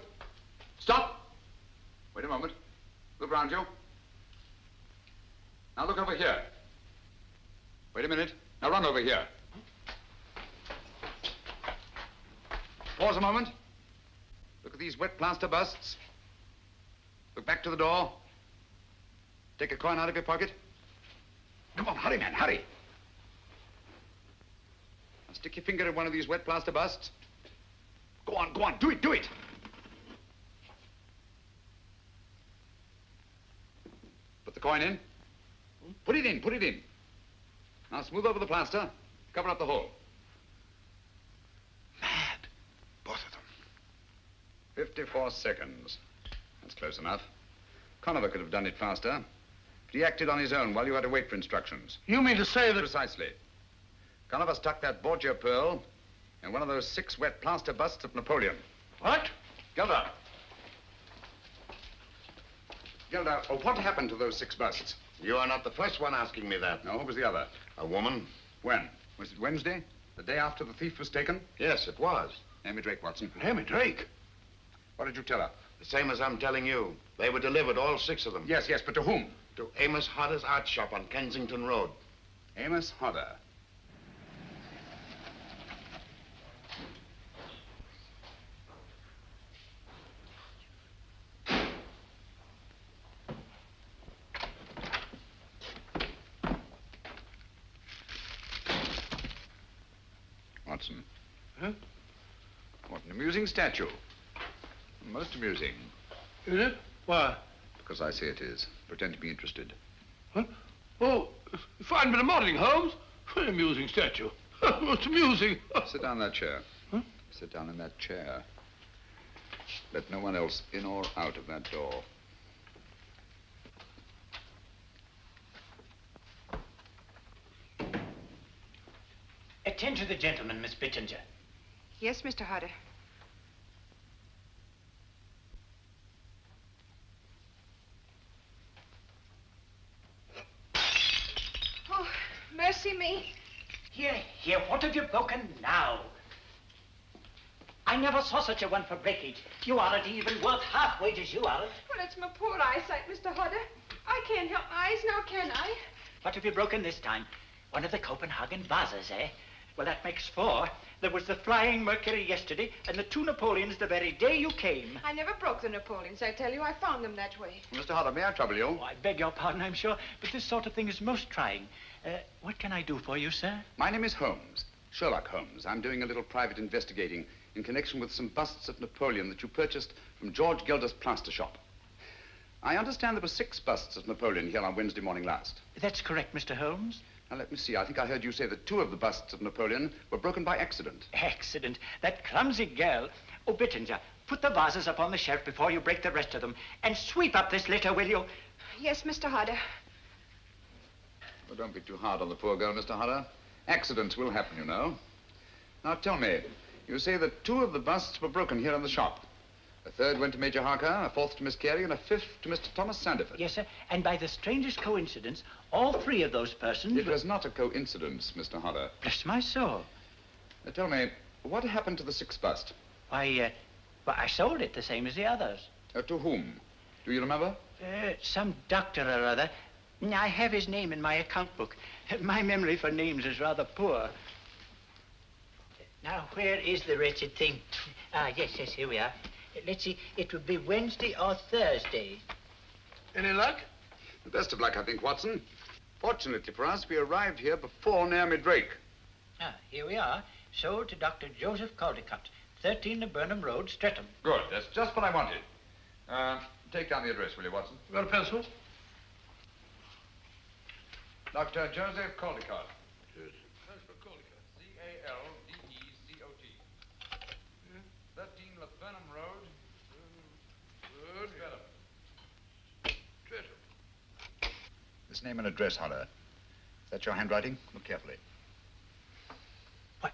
Stop. Wait a moment. Look round you. Now look over here. Wait a minute. Now run over here. Pause a moment. Look at these wet plaster busts. Look back to the door. Take a coin out of your pocket. Come on, hurry, man, hurry. Now stick your finger in one of these wet plaster busts. Go on, do it, do it. Put the coin in. Put it in, put it in. Now smooth over the plaster. Cover up the hole. Mad. Both of them. 54 seconds. That's close enough. Conover could have done it faster. But he acted on his own while you had to wait for instructions. You mean to say that... Precisely. Conover stuck that Borgia pearl in one of those 6 wet plaster busts of Napoleon. What? Gilder. Gilder, oh, what happened to those 6 busts? You are not the first one asking me that. No, who was the other? A woman. When? Was it Wednesday? The day after the thief was taken? Yes, it was. Amy Drake, Watson. Amy Drake? What did you tell her? The same as I'm telling you. They were delivered, all 6 of them. Yes, but to whom? To Amos Hodder's art shop on Kensington Road. Amos Hodder. Watson. Huh? What an amusing statue. Most amusing. Is it? Why? Because I say it is. Pretend to be interested. Huh? Oh, fine bit of modeling, Holmes. An amusing statue. It's amusing. Sit down in that chair. Huh? Sit down in that chair. Let no one else in or out of that door. attend to the gentleman, Miss Bittinger. Yes, Mr. Hodder. Oh, mercy me. Here, what have you broken now? I never saw such a one for breakage. You aren't even worth half wages, you aren't. Well, it's my poor eyesight, Mr. Hodder. I can't help my eyes now, can I? What have you broken this time? One of the Copenhagen vases, eh? Well, that makes 4. There was the Flying Mercury yesterday, and the 2 Napoleons the very day you came. I never broke the Napoleons, I tell you. I found them that way. Mr. Hodder, may I trouble you? Oh, I beg your pardon, I'm sure, but this sort of thing is most trying. What can I do for you, sir? My name is Holmes, Sherlock Holmes. I'm doing a little private investigating in connection with some busts of Napoleon that you purchased from George Gelder's plaster shop. I understand there were 6 busts of Napoleon here on Wednesday morning last. That's correct, Mr. Holmes. Now, let me see. I think I heard you say that 2 of the busts of Napoleon were broken by accident. Accident? That clumsy girl. Oh, Bittinger, put the vases up on the shelf before you break the rest of them. And sweep up this litter, will you? Yes, Mr. Hodder. Well, don't be too hard on the poor girl, Mr. Hodder. Accidents will happen, you know. Now, tell me, you say that 2 of the busts were broken here in the shop. A 3rd went to Major Harker, a 4th to Miss Carey, and a 5th to Mr. Thomas Sandiford. Yes, sir. And by the strangest coincidence, all 3 of those persons... It was not a coincidence, Mr. Hodder. Bless my soul. Tell me, what happened to the 6th bust? Why, I sold it the same as the others. To whom? Do you remember? Some doctor or other. I have his name in my account book. My memory for names is rather poor. Now, where is the wretched thing? Yes, here we are. Let's see, it would be Wednesday or Thursday. Any luck? The best of luck, I think, Watson. Fortunately for us, we arrived here before Naomi Drake. Here we are. Sold to Dr. Joseph Caldecott, 13 the Burnham Road, Streatham. Good, that's just what I wanted. Take down the address, will you, Watson? Got a pencil? Dr. Joseph Caldecott. C-A-L-D-E-C-O-T. 13 Burnham Road. Good. This name and address, Hodder. Is that your handwriting? Look carefully. Why,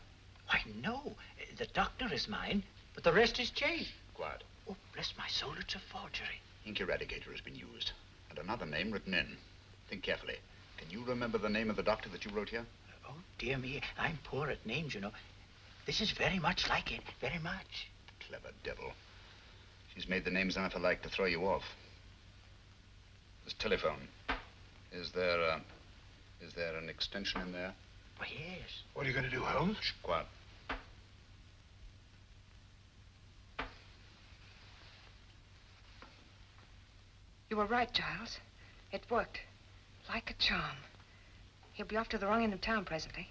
no. The doctor is mine, but the rest is changed. Quiet. Oh, bless my soul, it's a forgery. Ink eradicator has been used, and another name written in. Think carefully. Can you remember the name of the doctor that you wrote here? Oh, dear me, I'm poor at names, you know. This is very much like it, very much. Clever devil. She's made the names enough alike to throw you off. This telephone. Is there an extension in there? Why, yes. What are you going to do, Holmes? Shh, quiet. You were right, Giles. It worked. Like a charm. He'll be off to the wrong end of town presently.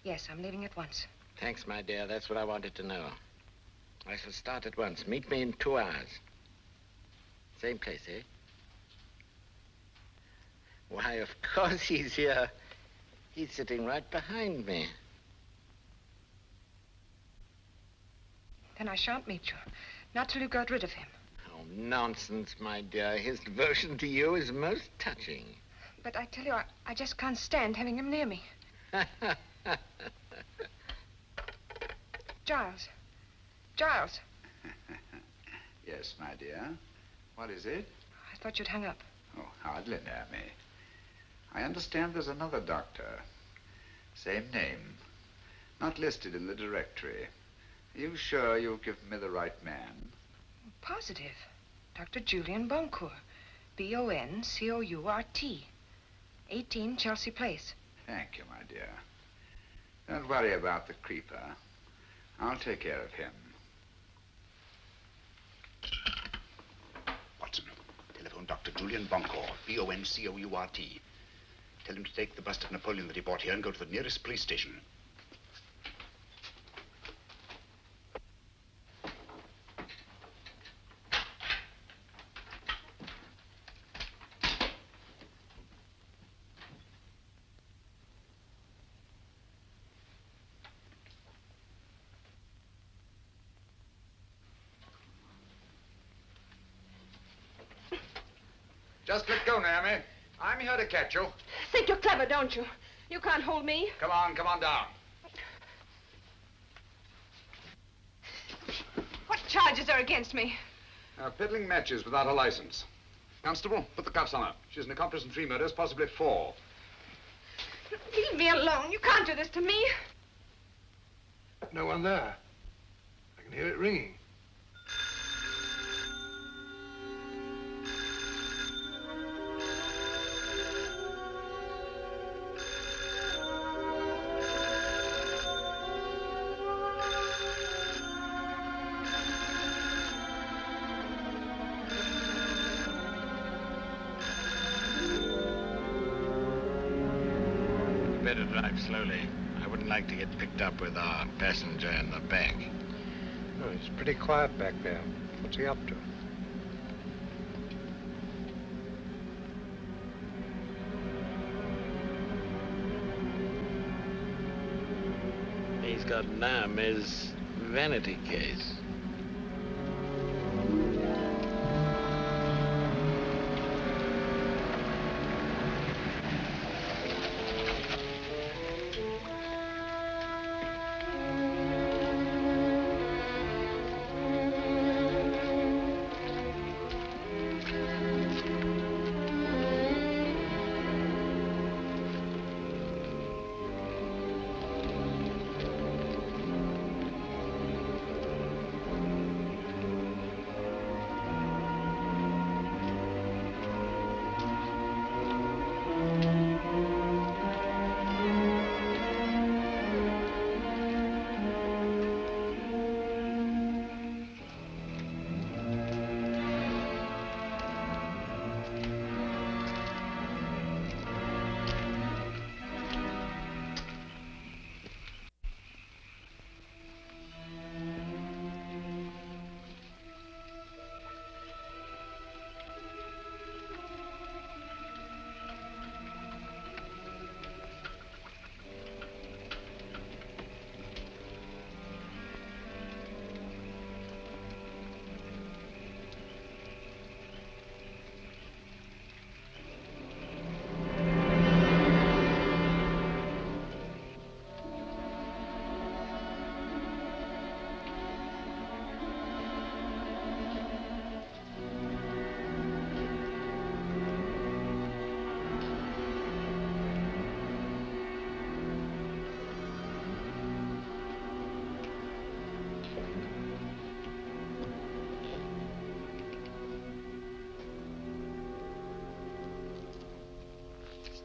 Yes, I'm leaving at once. Thanks, my dear. That's what I wanted to know. I shall start at once. Meet me in 2 hours. Same place, eh? Why, of course he's here. He's sitting right behind me. Then I shan't meet you. Not till you got rid of him. Oh, nonsense, my dear. His devotion to you is most touching. But I tell you, I just can't stand having him near me. Giles. Giles. Yes, my dear. What is it? I thought you'd hung up. Oh, hardly, Naomi. I understand there's another doctor. Same name. Not listed in the directory. Are you sure you've given me the right man? Positive. Dr. Julian Boncourt. B-O-N-C-O-U-R-T. 18 Chelsea Place. Thank you, my dear. Don't worry about the creeper. I'll take care of him. Watson, telephone Dr. Julian Boncourt, B-O-N-C-O-U-R-T. Tell him to take the bust of Napoleon that he bought here and go to the nearest police station. Just let go, Naomi. I'm here to catch you. Think you're clever, don't you? You can't hold me. Come on down. charges are against me? Peddling matches without a license. Constable, put the cuffs on her. She's an accomplice in 3 murders, possibly 4. Leave me alone. You can't do this to me. No one there. I can hear it ringing. Better drive slowly. I wouldn't like to get picked up with our passenger in the back. Oh, it's pretty quiet back there. What's he up to? He's got Nam his vanity case.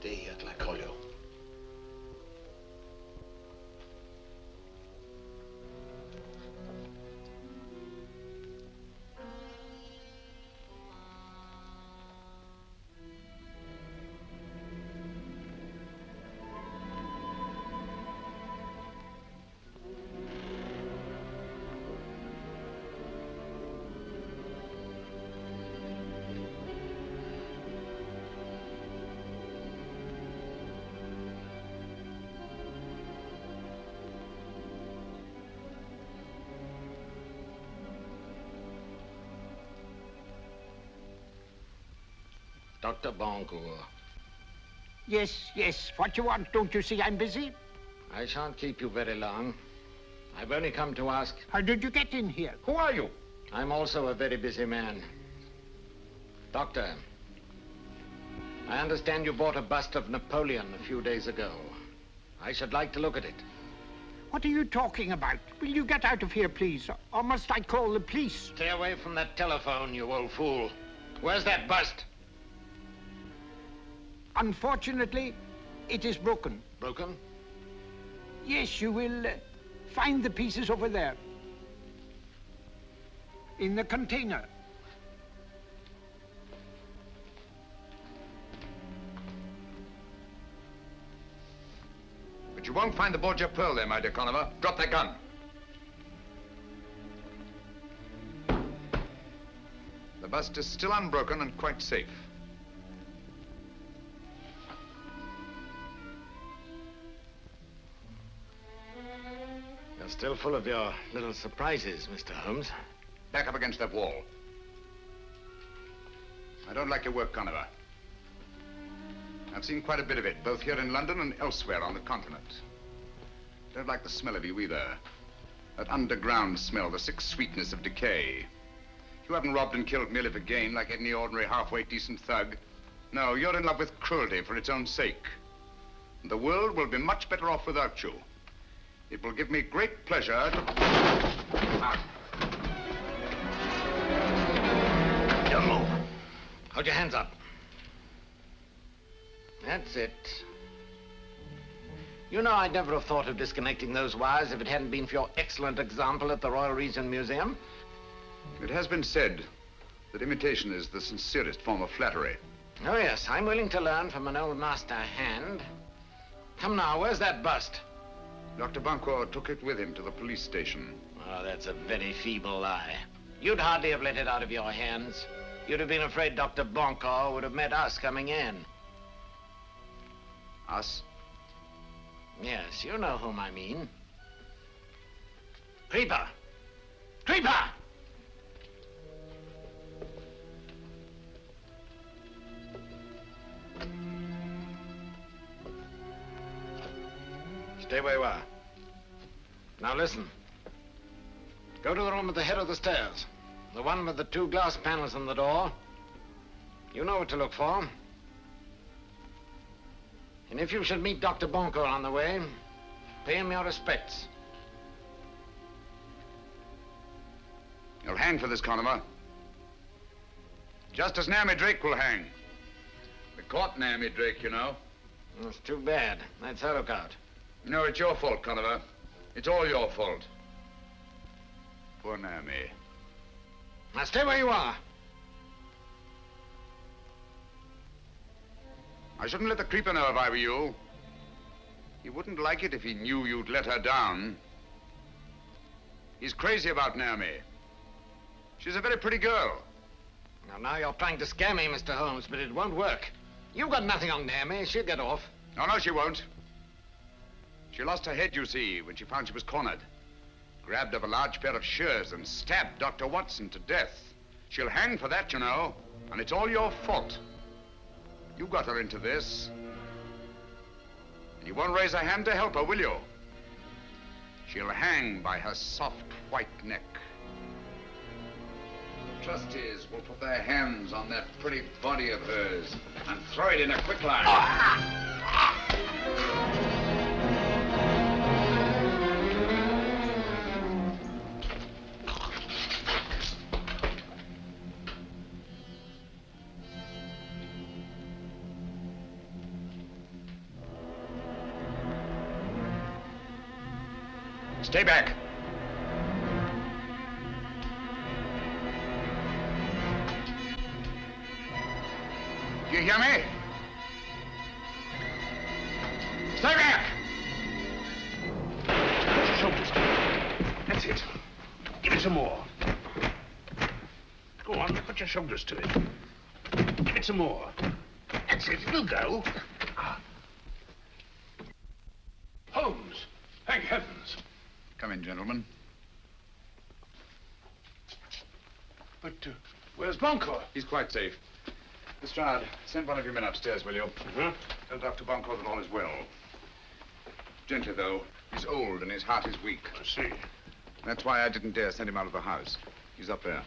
Stay here till I call you. Dr. Boncourt. Yes, yes. What you want? Don't you see I'm busy? I shan't keep you very long. I've only come to ask... How did you get in here? Who are you? I'm also a very busy man. Doctor, I understand you bought a bust of Napoleon a few days ago. I should like to look at it. What are you talking about? Will you get out of here, please? Or must I call the police? Stay away from that telephone, you old fool. Where's that bust? Unfortunately, it is broken. Broken? Yes, you will find the pieces over there. In the container. But you won't find the Borgia pearl there, my dear Conover. Drop that gun. The bust is still unbroken and quite safe. You're still full of your little surprises, Mr. Holmes. Back up against that wall. I don't like your work, Conover. I've seen quite a bit of it, both here in London and elsewhere on the continent. Don't like the smell of you either. That underground smell, the sick sweetness of decay. You haven't robbed and killed merely for gain like any ordinary halfway decent thug. No, you're in love with cruelty for its own sake. And the world will be much better off without you. It will give me great pleasure to... Don't move. Hold your hands up. That's it. You know, I'd never have thought of disconnecting those wires if it hadn't been for your excellent example at the Royal Regent Museum. It has been said that imitation is the sincerest form of flattery. Oh, yes, I'm willing to learn from an old master hand. Come now, where's that bust? Dr. Bunko took it with him to the police station. Oh, that's a very feeble lie. You'd hardly have let it out of your hands. You'd have been afraid Dr. Bunko would have met us coming in. Us? Yes, you know whom I mean. Creeper! Creeper! Stay where you are. Now listen. Go to the room at the head of the stairs. The one with the 2 glass panels in the door. You know what to look for. And if you should meet Dr. Bunko on the way, pay him your respects. You'll hang for this, Conover. Just as Naomi Drake will hang. We caught Naomi Drake, you know. It's too bad. That's her lookout. No, it's your fault, Conover. It's all your fault. Poor Naomi. Now stay where you are. I shouldn't let the creeper know if I were you. He wouldn't like it if he knew you'd let her down. He's crazy about Naomi. She's a very pretty girl. Now you're trying to scare me, Mr. Holmes, but it won't work. You've got nothing on Naomi. She'll get off. Oh, no, she won't. She lost her head, you see, when she found she was cornered. Grabbed up a large pair of shears and stabbed Dr. Watson to death. She'll hang for that, you know, and it's all your fault. You got her into this. And you won't raise a hand to help her, will you? She'll hang by her soft white neck. The trustees will put their hands on that pretty body of hers and throw it in a quicklime. Stay back. Do you hear me? Stay back! Shoulders. That's it. Give it some more. Go on, put your shoulders to it. Give it some more. That's it, it'll go. Holmes, thank heavens. Come in, gentlemen. But where's Bunko? He's quite safe. Lestrade, send one of your men upstairs, will you? Tell Dr. Bunko that all is well. Gently, though. He's old and his heart is weak. I see. That's why I didn't dare send him out of the house. He's up there.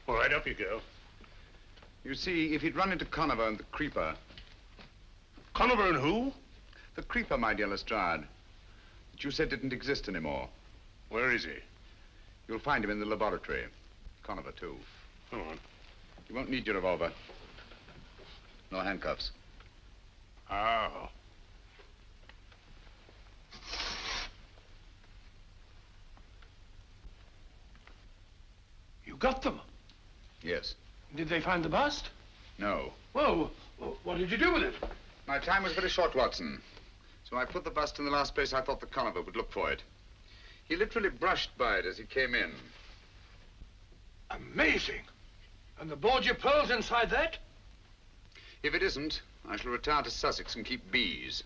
All right, up you go. You see, if he'd run into Conover and the Creeper... Conover and who? The Creeper, my dear Lestrade. That you said didn't exist anymore. Where is he? You'll find him in the laboratory. Conover, too. Go on. You won't need your revolver. No handcuffs. Oh. You got them? Yes. Did they find the bust? No. Well, what did you do with it? My time was very short, Watson. So I put the bust in the last place I thought the Conover would look for it. He literally brushed by it as he came in. Amazing. And the Borgia pearls inside that? If it isn't, I shall retire to Sussex and keep bees.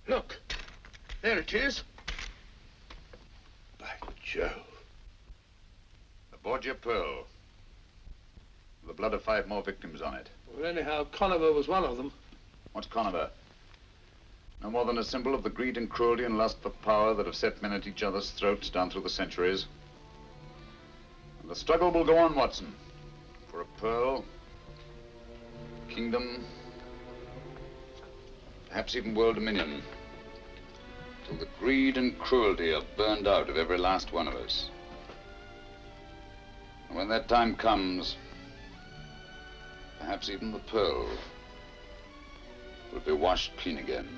Look. There it is. By Jove. Aboard your pearl. The blood of 5 more victims on it. Well, anyhow, Conover was one of them. What's Conover? No more than a symbol of the greed and cruelty and lust for power that have set men at each other's throats down through the centuries. And the struggle will go on, Watson. For a pearl, kingdom, perhaps even world dominion. Till the greed and cruelty are burned out of every last one of us. And when that time comes, perhaps even the pearl will be washed clean again.